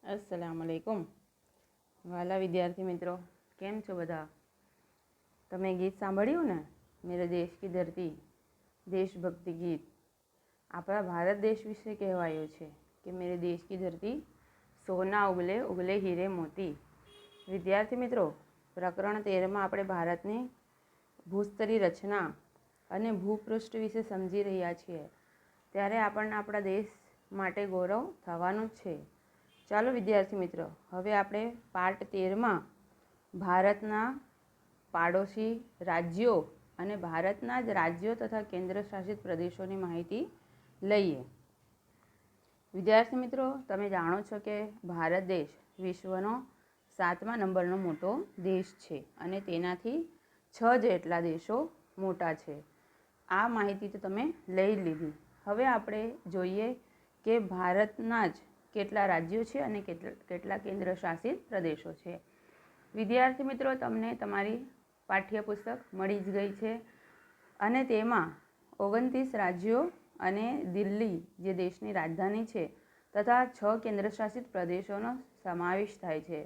अस्सलाम वालेकुम વાલા વિદ્યાર્થી મિત્રો, કેમ છો બધા? તમે ગીત સાંભળ્યું ને, મેરે દેશ કી ધરતી, દેશભક્તિ ગીત. આપણા ભારત દેશ વિશે કહેવાયું છે કે મેરે દેશ કી ધરતી સોના ઉગલે ઉગલે હીરે મોતી. વિદ્યાર્થી મિત્રો, પ્રકરણ 13માં આપણે ભારતની ભૂસ્તરી રચના અને ભૂપૃષ્ઠ વિશે સમજી રહ્યા છીએ. ત્યારે આપણને આપણા દેશ માટે ગૌરવ થવાનું જ છે. ચાલો વિદ્યાર્થી મિત્રો, હવે આપણે પાર્ટ 13માં ભારતના પાડોશી રાજ્યો અને ભારતના જ રાજ્યો તથા કેન્દ્ર શાસિત પ્રદેશોની માહિતી લઈએ. વિદ્યાર્થી મિત્રો, તમે જાણો છો કે ભારત દેશ વિશ્વનો 7મા નંબરનો મોટો દેશ છે અને તેનાથી 6 જેટલા દેશો મોટા છે. આ માહિતી તો તમે લઈ લીધી. હવે આપણે જોઈએ કે ભારતના જ કેટલા રાજ્યો છે અને કેટલા કેન્દ્ર શાસિત પ્રદેશો છે. વિદ્યાર્થી મિત્રો, તમને તમારી પાઠ્યપુસ્તક મળી જ ગઈ છે અને તેમાં 29 રાજ્યો અને દિલ્હી જે દેશની રાજધાની છે તથા 6 કેન્દ્રશાસિત પ્રદેશોનો સમાવેશ થાય છે.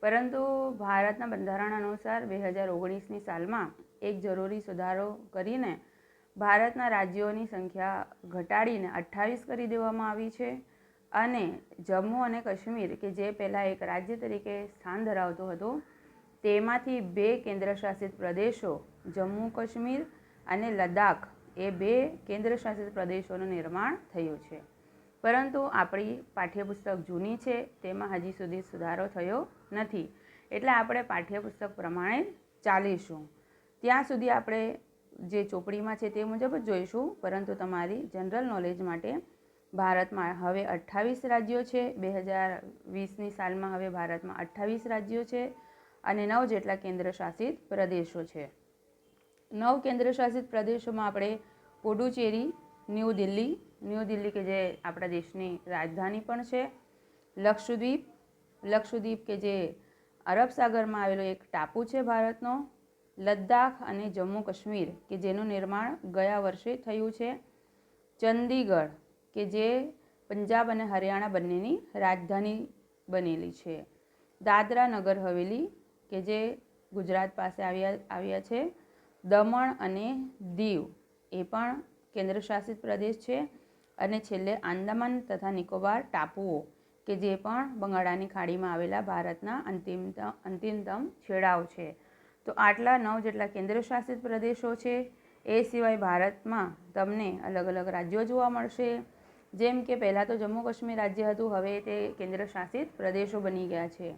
પરંતુ ભારતના બંધારણ અનુસાર 2019ની સાલમાં એક જરૂરી સુધારો કરીને ભારતના રાજ્યોની સંખ્યા ઘટાડીને 28 કરી દેવામાં આવી છે અને જમ્મુ અને કાશ્મીર કે જે પહેલાં એક રાજ્ય તરીકે સ્થાન ધરાવતો હતો તેમાંથી 2 કેન્દ્રશાસિત પ્રદેશો જમ્મુ કાશ્મીર અને લદ્દાખ એ 2 કેન્દ્રશાસિત પ્રદેશોનું નિર્માણ થયું છે. પરંતુ આપણી પાઠ્યપુસ્તક જૂની છે, તેમાં હજી સુધી સુધારો થયો નથી, એટલે આપણે પાઠ્યપુસ્તક પ્રમાણે ચાલીશું. ત્યાં સુધી આપણે જે ચોપડીમાં છે તે મુજબ જ જોઈશું. પરંતુ તમારી જનરલ નોલેજ માટે ભારતમાં હવે 28 રાજ્યો છે. 2020ની સાલમાં હવે ભારતમાં 28 રાજ્યો છે અને 9 જેટલા કેન્દ્રશાસિત પ્રદેશો છે. 9 કેન્દ્રશાસિત પ્રદેશોમાં આપણે પુડુચેરી, ન્યૂ દિલ્હી કે જે આપણા દેશની રાજધાની પણ છે, લક્ષદ્વીપ કે જે અરબ સાગરમાં આવેલો એક ટાપુ છે ભારતનો, લદ્દાખ અને જમ્મુ કાશ્મીર કે જેનું નિર્માણ ગયા વર્ષે થયું છે, ચંદીગઢ કે જે પંજાબ અને હરિયાણા બંનેની રાજધાની બનેલી છે, દાદરા નગર હવેલી કે જે ગુજરાત પાસે આવ્યા છે, દમણ અને દીવ એ પણ કેન્દ્રશાસિત પ્રદેશ છે અને છેલ્લે આંદામાન તથા નિકોબાર ટાપુઓ કે જે પણ બંગાળાની ખાડીમાં આવેલા ભારતના અંતિમતમ છેડાઓ છે. તો આટલા 9 જેટલા કેન્દ્રશાસિત પ્રદેશો છે. એ સિવાય ભારતમાં તમને અલગ અલગ રાજ્યો જોવા મળશે. જેમ કે પહેલાં તો જમ્મુ કાશ્મીર રાજ્ય હતું, હવે તે કેન્દ્રશાસિત પ્રદેશો બની ગયા છે.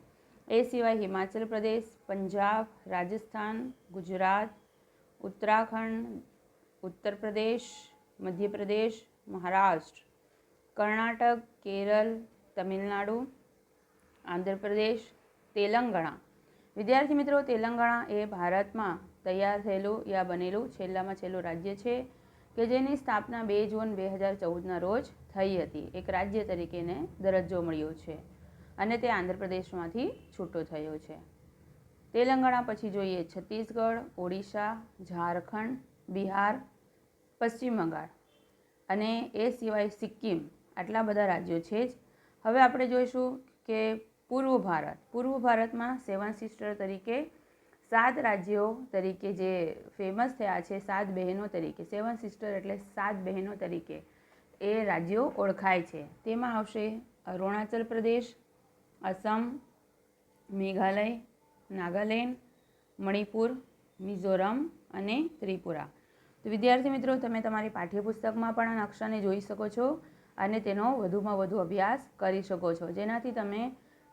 એ સિવાય હિમાચલ પ્રદેશ, પંજાબ, રાજસ્થાન, ગુજરાત, ઉત્તરાખંડ, ઉત્તર પ્રદેશ, મધ્યપ્રદેશ, મહારાષ્ટ્ર, કર્ણાટક, કેરળ, તમિલનાડુ, આંધ્રપ્રદેશ, તેલંગાણા. વિદ્યાર્થી મિત્રો, તેલંગાણા એ ભારતમાં તૈયાર થયેલું યા બનેલું છેલ્લામાં છેલ્લું રાજ્ય છે કે જેની સ્થાપના 2 જૂન 2014ના રોજ થઈ હતી. એક રાજ્ય તરીકેને દરજ્જો મળ્યો છે અને તે આંધ્રપ્રદેશમાંથી છૂટો થયો છે. તેલંગાણા પછી જોઈએ છત્તીસગઢ, ઓડિશા, ઝારખંડ, બિહાર, પશ્ચિમ બંગાળ અને એ સિવાય સિક્કિમ. આટલા બધા રાજ્યો છે જ. હવે આપણે જોઈશું કે પૂર્વ ભારતમાં 7 સિસ્ટર તરીકે 7 રાજ્યો તરીકે જે ફેમસ થયા છે, 7 બહેનો તરીકે, 7 સિસ્ટર એટલે 7 બહેનો તરીકે એ રાજ્યો ઓળખાય છે. તેમાં આવશે અરુણાચલ પ્રદેશ, અસમ, મેઘાલય, નાગાલેન્ડ, મણિપુર, મિઝોરમ અને ત્રિપુરા. તો વિદ્યાર્થી મિત્રો, તમે તમારી પાઠ્યપુસ્તકમાં પણ આ નકશાને જોઈ શકો છો અને તેનો વધુમાં વધુ અભ્યાસ કરી શકો છો, જેનાથી તમે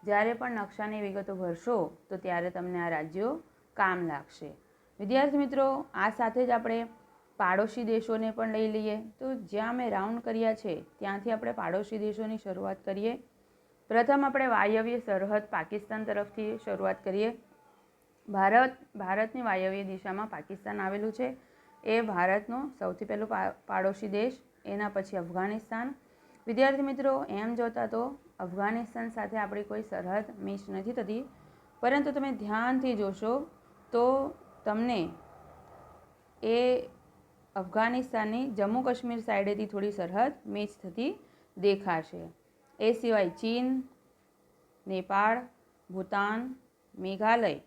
જ્યારે પણ નકશાની વિગતો ભરશો તો ત્યારે તમને આ રાજ્યો કામ લાગશે. વિદ્યાર્થી મિત્રો, આ સાથે જ આપણે પાડોશી દેશોને પણ લઈ લઈએ. તો જ્યાં મેં રાઉન્ડ કર્યા છે ત્યાંથી આપણે પાડોશી દેશોની શરૂઆત કરીએ. પ્રથમ આપણે વાયવ્ય સરહદ પાકિસ્તાન તરફથી શરૂઆત કરીએ. ભારતની વાયવ્ય દિશામાં પાકિસ્તાન આવેલું છે. એ ભારતનો સૌથી પહેલો પાડોશી દેશ. એના પછી અફઘાનિસ્તાન. વિદ્યાર્થી મિત્રો, એમ જોતા તો અફઘાનિસ્તાન સાથે આપણી કોઈ સરહદ મિસ નથી થતી, પરંતુ તમે ધ્યાનથી જોશો તો તમને એ અફઘાનિસ્તાનની જમ્મુ કાશ્મીર સાઈડેથી થોડી સરહદ મિસ થતી દેખાશે. એ સિવાય ચીન, નેપાળ, ભૂતાન, મેઘાલય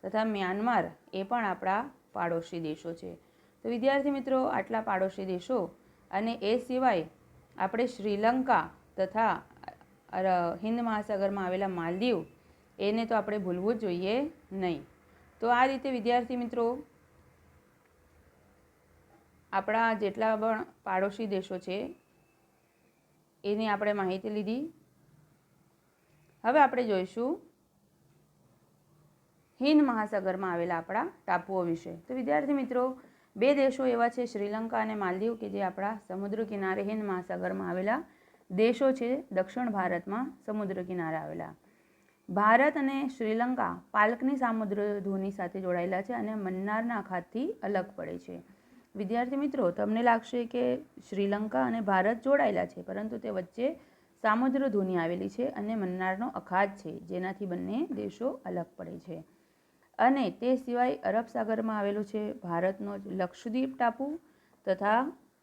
તથા મ્યાનમાર એ પણ આપણા પાડોશી દેશો છે. તો વિદ્યાર્થી મિત્રો, આટલા પાડોશી દેશો અને એ સિવાય આપણે શ્રીલંકા તથા હિન્દ મહાસાગરમાં આવેલા માલદીવ એને તો આપણે ભૂલવું જ જોઈએ નહીં. તો આ રીતે વિદ્યાર્થી મિત્રો આપણા જેટલા પણ પાડોશી દેશો છે એની આપણે માહિતી લીધી. હવે આપણે જોઈશું હિન્દ મહાસાગરમાં આવેલા આપણા ટાપુઓ વિશે. તો વિદ્યાર્થી મિત્રો, બે દેશો એવા છે શ્રીલંકા અને માલદીવ કે જે આપણા સમુદ્ર કિનારે હિન્દ મહાસાગરમાં આવેલા દેશો છે, દક્ષિણ ભારતમાં સમુદ્ર કિનારે આવેલા. ભારત અને શ્રીલંકા પાલ્કની સામુદ્ર ધોની સાથે જોડાયેલા છે અને મન્નારના અખાતથી અલગ પડે છે. વિદ્યાર્થી મિત્રો, તમને લાગશે કે શ્રીલંકા અને ભારત જોડાયેલા છે, પરંતુ તે વચ્ચે સામુદ્ર ધોની આવેલી છે અને મન્નારનો અખાત છે, જેનાથી બંને દેશો અલગ પડે છે. અને તે સિવાય અરબ સાગરમાં આવેલું છે ભારતનો લક્ષદ્વીપ ટાપુ તથા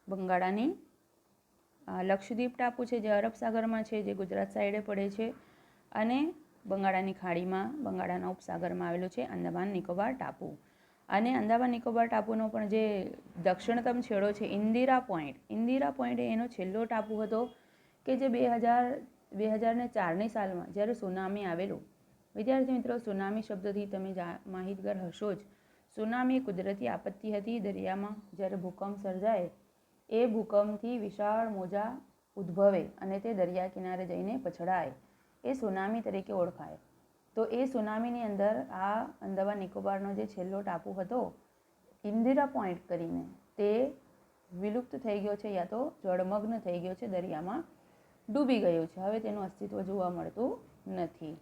બંગાળાની લક્ષદ્વીપ ટાપુ છે જે અરબ સાગરમાં છે, જે ગુજરાત સાઈડે પડે છે, અને બંગાળાની ખાડીમાં બંગાળાના ઉપસાગરમાં આવેલું છે અંદમાન નિકોબાર ટાપુ. અને અંદમાન નિકોબાર ટાપુનો પણ જે દક્ષિણતમ છેડો છે ઇન્દિરા પોઈન્ટ એનો છેલ્લો ટાપુ હતો કે જે 2004ની સાલમાં જ્યારે સુનામી આવેલું. વિદ્યાર્થી મિત્રો, સુનામી શબ્દથી તમે માહિતગાર હશો જ. સુનામી કુદરતી આપત્તિ હતી. દરિયામાં જ્યારે ભૂકંપ સર્જાય એ ભૂકંપથી વિશાળ મોજા ઉદ્ભવે અને તે દરિયા કિનારે જઈને પછડાય, એ સુનામી તરીકે ઓળખાય. તો એ સુનામીની અંદર આ અંદમાન નિકોબારનો જે છેલ્લો ટાપુ હતો ઇન્દિરા પોઈન્ટ કરીને, તે વિલુપ્ત થઈ ગયો છે, યા તો જળમગ્ન થઈ ગયો છે, દરિયામાં ડૂબી ગયો છે. હવે તેનું અસ્તિત્વ જોવા મળતું નથી.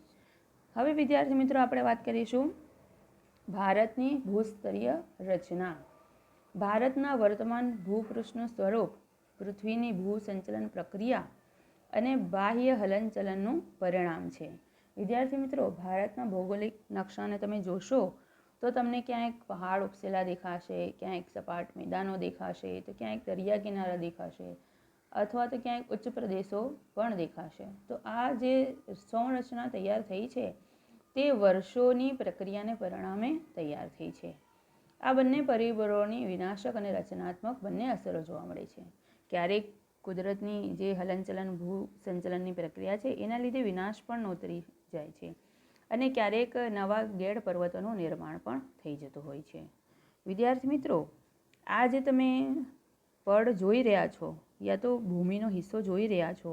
હવે વિદ્યાર્થી મિત્રો, આપણે વાત કરીશું ભારતની ભૂસ્તરીય રચના. ભારતના વર્તમાન ભૂપૃષ્ઠનું સ્વરૂપ પૃથ્વીની ભૂસંચલન પ્રક્રિયા અને બાહ્ય હલનચલનનું પરિણામ છે. વિદ્યાર્થી મિત્રો, ભારતના ભૌગોલિક નકશાને તમે જોશો તો તમને ક્યાંક પહાડ ઉપસેલા દેખાશે, ક્યાંક સપાટ મેદાનો દેખાશે, તો ક્યાંક દરિયા કિનારા દેખાશે, અથવા તો ક્યાંક ઉચ્ચ પ્રદેશો પણ દેખાશે. તો આ જે સંરચના તૈયાર થઈ છે તે વર્ષોની પ્રક્રિયાને પરિણામે તૈયાર થઈ છે. આ બંને પરિબળોની વિનાશક અને રચનાત્મક બંને અસરો જોવા મળે છે. ક્યારેક કુદરતની જે હલનચલન ભૂસંચલનની પ્રક્રિયા છે એના લીધે વિનાશ પણ નોતરી જાય છે, અને ક્યારેક નવા ગેડ પર્વતોનું નિર્માણ પણ થઈ જતું હોય છે. વિદ્યાર્થી મિત્રો, આ જે તમે પડ જોઈ રહ્યા છો યા તો ભૂમિનો હિસ્સો જોઈ રહ્યા છો,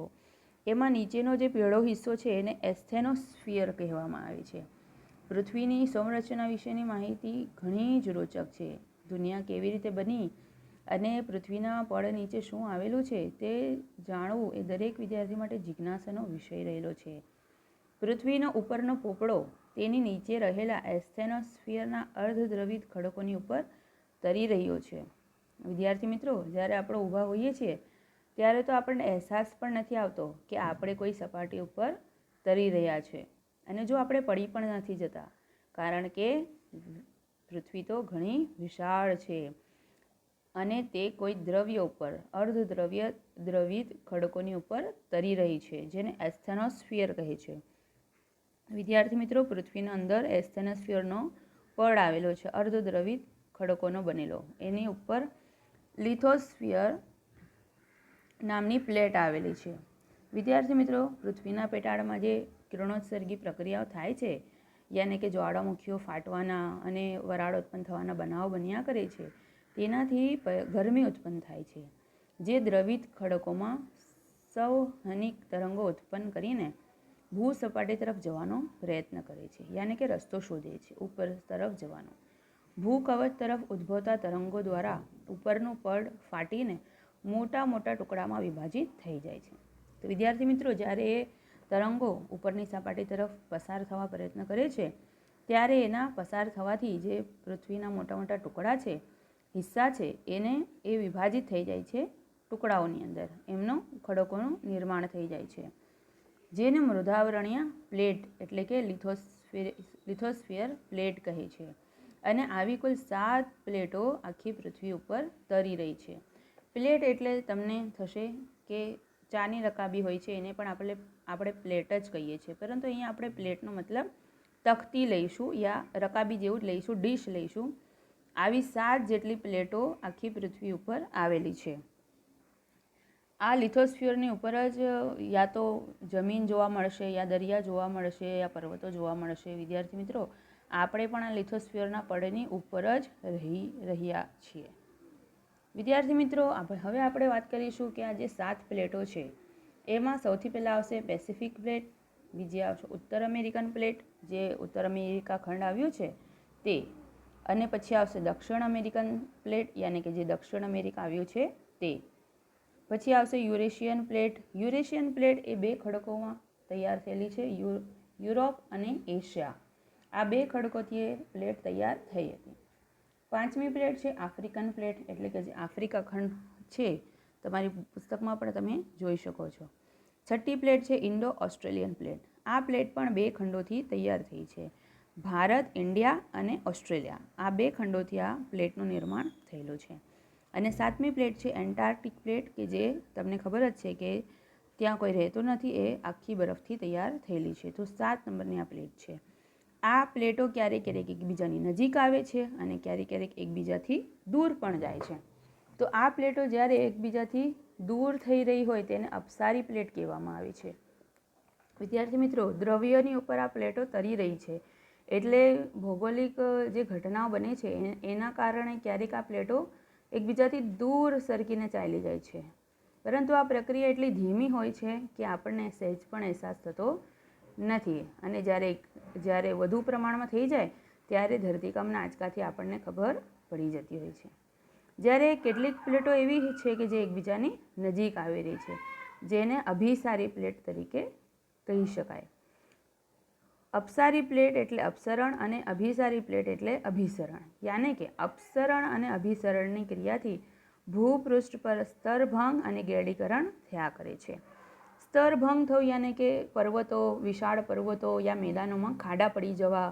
એમાં નીચેનો જે પીળો હિસ્સો છે એને એસ્થેનોસ્ફિયર કહેવામાં આવે છે. પૃથ્વીની સંરચના વિશેની માહિતી ઘણી જ રોચક છે. દુનિયા કેવી રીતે બની અને પૃથ્વીના પડ નીચે શું આવેલું છે તે જાણવું એ દરેક વિદ્યાર્થી માટે જિજ્ઞાસાનો વિષય રહેલો છે. પૃથ્વીનો ઉપરનો પોપડો તેની નીચે રહેલા એસ્થેનોસ્ફિયરના અર્ધદ્રવિત ખડકોની ઉપર તરી રહ્યો છે. વિદ્યાર્થી મિત્રો, જ્યારે આપણે ઊભા હોઈએ છીએ ત્યારે તો આપણને અહેસાસ પણ નથી આવતો કે આપણે કોઈ સપાટી ઉપર તરી રહ્યા છે, અને જો આપણે પડી પણ નથી જતા, કારણ કે પૃથ્વી તો ઘણી વિશાળ છે અને તે કોઈ દ્રવ્ય ઉપર દ્રવિત ખડકોની ઉપર તરી રહી છે, જેને એસ્થેનોસ્ફિયર કહે છે. વિદ્યાર્થી મિત્રો, પૃથ્વીના અંદર એસ્થેનોસ્ફિયરનો પડ આવેલો છે, અર્ધદ્રવિત ખડકોનો બનેલો. એની ઉપર લિથોસ્ફિયર નામની પ્લેટ આવેલી છે. વિદ્યાર્થી મિત્રો, પૃથ્વીના પેટાળમાં જે કિરણોત્સર્ગી પ્રક્રિયાઓ થાય છે, યાને કે જ્વાળામુખીઓ ફાટવાના અને વરાળ ઉત્પન્ન થવાના બનાવો બન્યા કરે છે, તેનાથી ગરમી ઉત્પન્ન થાય છે, જે દ્રવિત ખડકોમાં સંવહનિક તરંગો ઉત્પન્ન કરીને ભૂસપાટી તરફ જવાનો પ્રયત્ન કરે છે, યાને કે રસ્તો શોધે છે ઉપર તરફ જવાનો. ભૂકવચ તરફ ઉદ્ભવતા તરંગો દ્વારા ઉપરનું પડ ફાટીને મોટા મોટા ટુકડામાં વિભાજિત થઈ જાય છે. તો વિદ્યાર્થી મિત્રો, જ્યારે એ તરંગો ઉપરની સપાટી તરફ પસાર થવા પ્રયત્ન કરે છે ત્યારે એના પસાર થવાથી જે પૃથ્વીના મોટા મોટા ટુકડા છે, હિસ્સા છે, એ વિભાજિત થઈ જાય છે ટુકડાઓની અંદર. એમનો ખડકોનું નિર્માણ થઈ જાય છે, જેને મૃદાવરણીય પ્લેટ એટલે કે લિથોસ્ફિયર પ્લેટ કહે છે. અને આવી કુલ 7 પ્લેટો આખી પૃથ્વી ઉપર તરી રહી છે. પ્લેટ એટલે તમને થશે કે ચાની રકાબી હોય છે એને પણ આપણે પ્લેટ જ કહીએ છીએ, પરંતુ અહીંયા આપણે પ્લેટનો મતલબ તખતી લઈશું યા રકાબી જેવું જ લઈશું, ડીશ લઈશું. આવી 7 જેટલી પ્લેટો આખી પૃથ્વી ઉપર આવેલી છે. આ લિથોસ્ફિયરની ઉપર જ યા તો જમીન જોવા મળશે, યા દરિયા જોવા મળશે, યા પર્વતો જોવા મળશે. વિદ્યાર્થી મિત્રો, આપણે પણ આ લિથોસ્ફિયરના પડની ઉપર જ રહી રહ્યા છીએ. વિદ્યાર્થી મિત્રો, હવે આપણે વાત કરીશું કે આ જે 7 પ્લેટો છે એમાં સૌથી પહેલાં આવશે પેસિફિક પ્લેટ, બીજી આવશે ઉત્તર અમેરિકન પ્લેટ, જે ઉત્તર અમેરિકા ખંડ આવ્યું છે તે, અને પછી આવશે દક્ષિણ અમેરિકન પ્લેટ, યાની કે જે દક્ષિણ અમેરિકા આવ્યું છે તે. પછી આવશે યુરેશિયન પ્લેટ. યુરેશિયન પ્લેટ એ 2 ખડકોમાં તૈયાર થયેલી છે, યુરોપ અને એશિયા. આ 2 ખડકોથી એ પ્લેટ તૈયાર થઈ હતી. 5મી પ્લેટ છે આફ્રિકન પ્લેટ, એટલે કે જે આફ્રિકા ખંડ છે, તમારી પુસ્તકમાં પણ તમે જોઈ શકો છો. 6ઠ્ઠી પ્લેટ છે ઇન્ડો ઓસ્ટ્રેલિયન પ્લેટ. આ પ્લેટ પણ 2 ખંડોથી તૈયાર થઈ છે, ભારત, ઇન્ડિયા અને ઓસ્ટ્રેલિયા. આ 2 ખંડોથી આ પ્લેટનું નિર્માણ થયેલું છે. અને 7મી પ્લેટ છે એન્ટાર્કટિક પ્લેટ, કે જે તમને ખબર જ છે કે ત્યાં કોઈ રહેતું નથી, એ આખી બરફથી તૈયાર થયેલી છે. તો 7 નંબરની આ પ્લેટ છે. આ પ્લેટો ક્યારેક ક્યારેક એકબીજાની નજીક આવે છે અને ક્યારેક ક્યારેક એકબીજાથી દૂર પણ જાય છે. તો આ પ્લેટો જ્યારે એકબીજાથી દૂર થઈ રહી હોય તેને અપસારી પ્લેટ કહેવામાં આવે છે. વિદ્યાર્થી મિત્રો, દ્રવ્યની ઉપર આ પ્લેટો તરી રહી છે, એટલે ભૌગોલિક જે ઘટનાઓ બને છે એના કારણે ક્યારેક આ પ્લેટો એકબીજાથી દૂર સરકીને ચાલી જાય છે. પરંતુ આ પ્રક્રિયા એટલી ધીમી હોય છે કે આપણને સહેજ પણ અહેસાસ થતો નથી. અને જ્યારે વધુ પ્રમાણમાં થઈ જાય ત્યારે ધરતીકંપના આંચકાથી આપણને ખબર પડી જતી હોય છે. જ્યારે કેટલીક પ્લેટો એવી છે કે જે એકબીજાની નજીક આવી રહી છે, જેને અભિસારી પ્લેટ તરીકે કહી શકાય. અપસારી પ્લેટ એટલે અપસરણ અને અભિસારી પ્લેટ એટલે અભિસરણ. યાને કે અપસરણ અને અભિસરણની ક્રિયાથી ભૂપૃષ્ઠ પર સ્તરભંગ અને ગેડીકરણ થયા કરે છે. સ્તરભંગ થવું યાને કે પર્વતો, વિશાળ પર્વતો યા મેદાનોમાં ખાડા પડી જવા,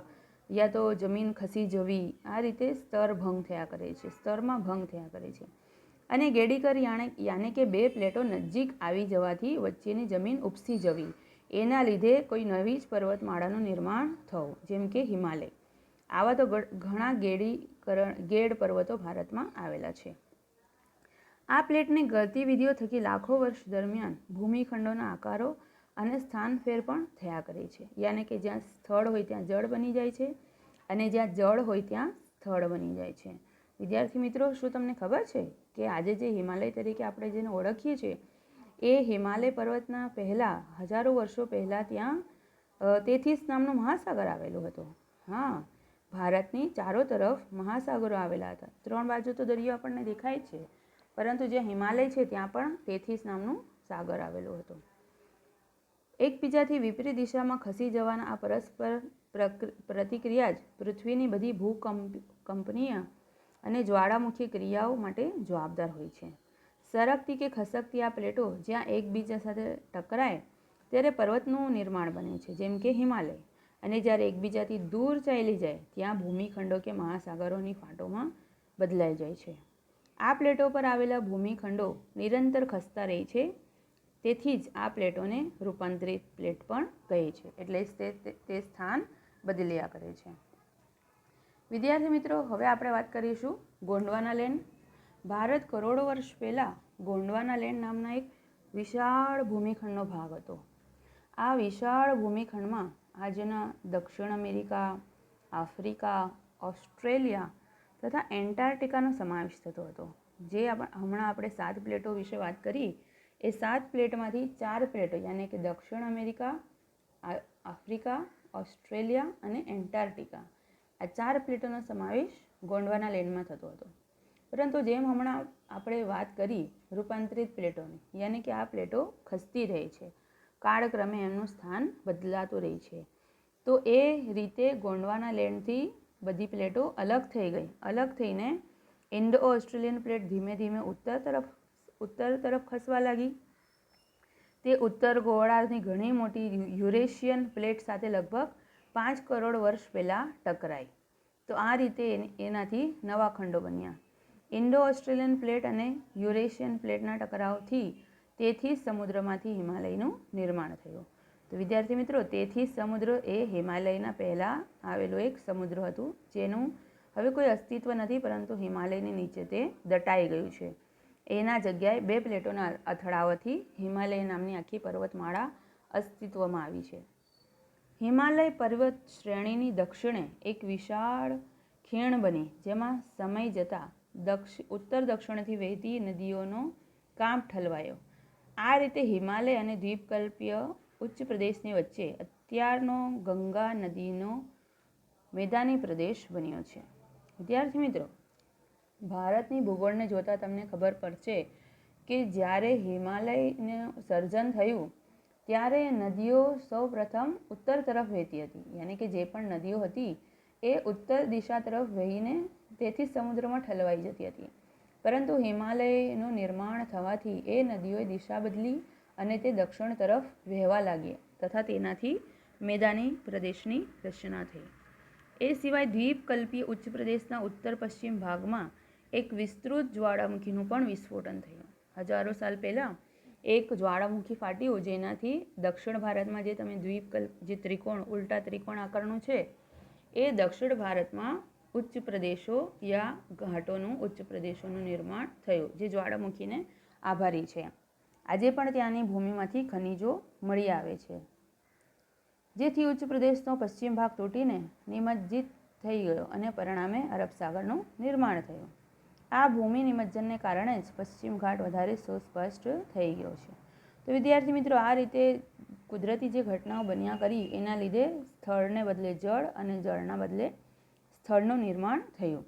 યા તો જમીન ખસી જવી, આ રીતે સ્તરભંગ થયા કરે છે, સ્તરમાં ભંગ થયા કરે છે. અને ગેડીકર યાને કે 2 પ્લેટો નજીક આવી જવાથી વચ્ચેની જમીન ઉપસી જવી, એના લીધે કોઈ નવી જ પર્વતમાળાનું નિર્માણ થવું, જેમ કે હિમાલય. આવા તો ઘણા ગેડ પર્વતો ભારતમાં આવેલા છે. આ પ્લેટની ગતિવિધિઓ થકી લાખો વર્ષ દરમિયાન ભૂમિખંડોના આકારો અને સ્થાન ફેર પણ થયા કરે છે. યાને કે જ્યાં સ્થળ હોય ત્યાં જળ બની જાય છે અને જ્યાં જળ હોય ત્યાં સ્થળ બની જાય છે. વિદ્યાર્થી મિત્રો, શું તમને ખબર છે કે આજે જે હિમાલય તરીકે આપણે જેને ઓળખીએ છીએ એ હિમાલય પર્વતના પહેલાં હજારો વર્ષો પહેલાં ત્યાં તેથીસ નામનો મહાસાગર આવેલો હતો. હા, ભારતની ચારો તરફ મહાસાગરો આવેલા હતા. 3 બાજુ તો દરિયો આપણને દેખાય છે, પરંતુ જે હિમાલય છે ત્યાં પણ તેથીસ નામનું સાગર આવેલો હતો. એકબીજાથી વિપરીત દિશામાં ખસી જવાના આ પરસ્પર પ્રતિક્રિયા જ પૃથ્વીની બધી ભૂકંપનીય અને જ્વાળામુખી ક્રિયાઓ માટે જવાબદાર હોય છે. સરકતી કે ખસકતી આ પ્લેટો જ્યાં એકબીજા સાથે ટકરાય ત્યારે પર્વતનું નિર્માણ બને છે, જેમ કે હિમાલય. અને જ્યારે એકબીજાથી દૂર ચાલી જાય ત્યાં ભૂમિખંડો કે મહાસાગરોની ફાંટોમાં બદલાઈ જાય છે. આ પ્લેટો પર આવેલા ભૂમિખંડો નિરંતર ખસતા રહે છે, તેથી જ આ પ્લેટોને રૂપાંતરિત પ્લેટ પણ કહે છે, એટલે તે સ્થાન બદલ્યા કરે છે. વિદ્યાર્થી મિત્રો, હવે આપણે વાત કરીશું ગોંડવાના લેન્ડ. ભારત કરોડો વર્ષ પહેલાં ગોંડવાના લેન્ડ નામના એક વિશાળ ભૂમિખંડનો ભાગ હતો. આ વિશાળ ભૂમિખંડમાં આજના દક્ષિણ અમેરિકા, આફ્રિકા, ઓસ્ટ્રેલિયા તથા એન્ટાર્કટિકાનો સમાવેશ થતો હતો. જે હમણાં આપણે 7 પ્લેટો વિશે વાત કરી, એ 7 પ્લેટમાંથી 4 પ્લેટો યાની કે દક્ષિણ અમેરિકા, આફ્રિકા, ઓસ્ટ્રેલિયા અને એન્ટાર્કટિકા, આ 4 પ્લેટોનો સમાવેશ ગોંડવાના લેન્ડમાં થતો હતો. પરંતુ જેમ હમણાં આપણે વાત કરી રૂપાંતરિત પ્લેટોની, યાની કે આ પ્લેટો ખસતી રહે છે, કાળક્રમે એમનું સ્થાન બદલાતું રહે છે. તો એ રીતે ગોંડવાના લેન્ડથી બધી પ્લેટો અલગ થઈ ગઈ. અલગ થઈને ઇન્ડો ઓસ્ટ્રેલિયન પ્લેટ ધીમે ધીમે ઉત્તર તરફ ખસવા લાગી. તે ઉત્તર ગોળાર્ધની ઘણી મોટી યુરેશિયન પ્લેટ સાથે લગભગ 5 કરોડ વર્ષ પહેલાં ટકરાઈ. તો આ રીતે એનાથી નવા ખંડો બન્યા. ઇન્ડો ઓસ્ટ્રેલિયન પ્લેટ અને યુરેશિયન પ્લેટના ટકરાવથી તેથી સમુદ્રમાંથી હિમાલયનું નિર્માણ થયું. તો વિદ્યાર્થી મિત્રો, તેથી સમુદ્ર એ હિમાલયના પહેલાં આવેલું એક સમુદ્ર હતું, જેનું હવે કોઈ અસ્તિત્વ નથી, પરંતુ હિમાલયની નીચે તે દટાઈ ગયું છે. એના જગ્યાએ 2 પ્લેટોના અથડાવાથી હિમાલય નામની આખી પર્વતમાળા અસ્તિત્વમાં આવી છે. હિમાલય પર્વત શ્રેણીની દક્ષિણે એક વિશાળ ખીણ બની, જેમાં સમય જતાં ઉત્તર દક્ષિણથી વહેતી નદીઓનો કાંપ ઠલવાયો. આ રીતે હિમાલય અને દ્વીપકલ્પીય ઉચ્ચ પ્રદેશની વચ્ચે અત્યારનો ગંગા નદીનો મેદાની પ્રદેશ બન્યો છે. વિદ્યાર્થી મિત્રો, ભારતની ભૂગોળને જોતાં તમને ખબર પડશે કે જ્યારે હિમાલયનું સર્જન થયું ત્યારે નદીઓ સૌ પ્રથમ ઉત્તર તરફ વહેતી હતી, યાની કે જે પણ નદીઓ હતી એ ઉત્તર દિશા તરફ વહીને તેથી સમુદ્રમાં ઠલવાઈ જતી હતી. પરંતુ હિમાલયનું નિર્માણ થવાથી એ નદીઓએ દિશા બદલી અને તે દક્ષિણ તરફ વહેવા લાગી તથા તેનાથી મેદાની પ્રદેશની રચના થઈ. એ સિવાય દ્વીપકલ્પીય ઉચ્ચ પ્રદેશના ઉત્તર પશ્ચિમ ભાગમાં એક વિસ્તૃત જ્વાળામુખીનું પણ વિસ્ફોટન થયું. હજારો સાલ પહેલાં એક જ્વાળામુખી ફાટ્યું, જેનાથી દક્ષિણ ભારતમાં જે તમે જે ત્રિકોણ, ઉલટા ત્રિકોણ આકારનું છે, એ દક્ષિણ ભારતમાં ઉચ્ચ પ્રદેશો યા ઘાટોનું ઉચ્ચ પ્રદેશોનું નિર્માણ થયું, જે જ્વાળામુખીને આભારી છે. આજે પણ ત્યાંની ભૂમિમાંથી ખનિજો મળી આવે છે, જેથી ઉચ્ચ પ્રદેશનો પશ્ચિમ ભાગ તૂટીને નિમજ્જિત થઈ ગયો અને પરિણામે અરબ સાગરનું નિર્માણ થયું. આ ભૂમિ નિમજ્જનને કારણે જ પશ્ચિમ ઘાટ વધારે સુસ્પષ્ટ થઈ ગયો છે. તો વિદ્યાર્થી મિત્રો, આ રીતે કુદરતી જે ઘટનાઓ બન્યા કરી એના લીધે સ્થળને બદલે જળ અને જળના બદલે સ્થળનું નિર્માણ થયું.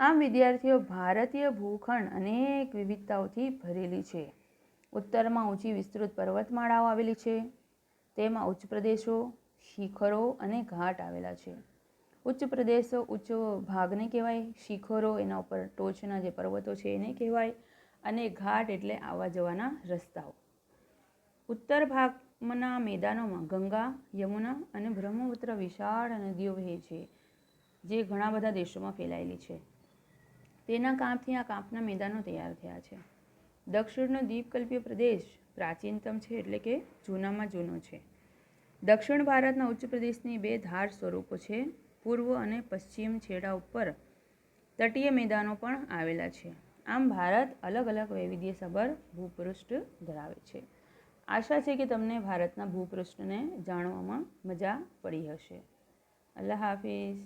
આમ વિદ્યાર્થીઓ, ભારતીય ભૂખંડ અનેક વિવિધતાઓથી ભરેલી છે. ઉત્તરમાં ઊંચી વિસ્તૃત પર્વતમાળાઓ આવેલી છે. તેમાં ઉચ્ચ પ્રદેશો, શિખરો અને ઘાટ આવેલા છે. ઉચ્ચ પ્રદેશો ઉચ્ચ ભાગને કહેવાય, શિખરો એના ઉપર ટોચના જે પર્વતો છે એને કહેવાય, અને ઘાટ એટલે આવવા જવાના રસ્તાઓ. ઉત્તર ભાગના મેદાનોમાં ગંગા, યમુના અને બ્રહ્મપુત્ર વિશાળ નદીઓ વહે છે, જે ઘણા બધા દેશોમાં ફેલાયેલી છે. તેના કાંપથી આ કાંપના મેદાનો તૈયાર થયા છે. દક્ષિણનો દ્વીપકલ્પીય પ્રદેશ પ્રાચીનતમ છે, એટલે કે જૂનામાં જૂનો છે. દક્ષિણ ભારતના ઉચ્ચ પ્રદેશની 2 ધાર સ્વરૂપો છે. પૂર્વ અને પશ્ચિમ છેડા ઉપર તટીય મેદાનો પણ આવેલા છે. આમ ભારત અલગ અલગ વૈવિધ્યસભર ભૂપૃષ્ઠ ધરાવે છે. આશા છે કે તમને ભારતના ભૂપૃષ્ઠને જાણવામાં મજા પડી હશે. અલ્લાહ હાફિઝ.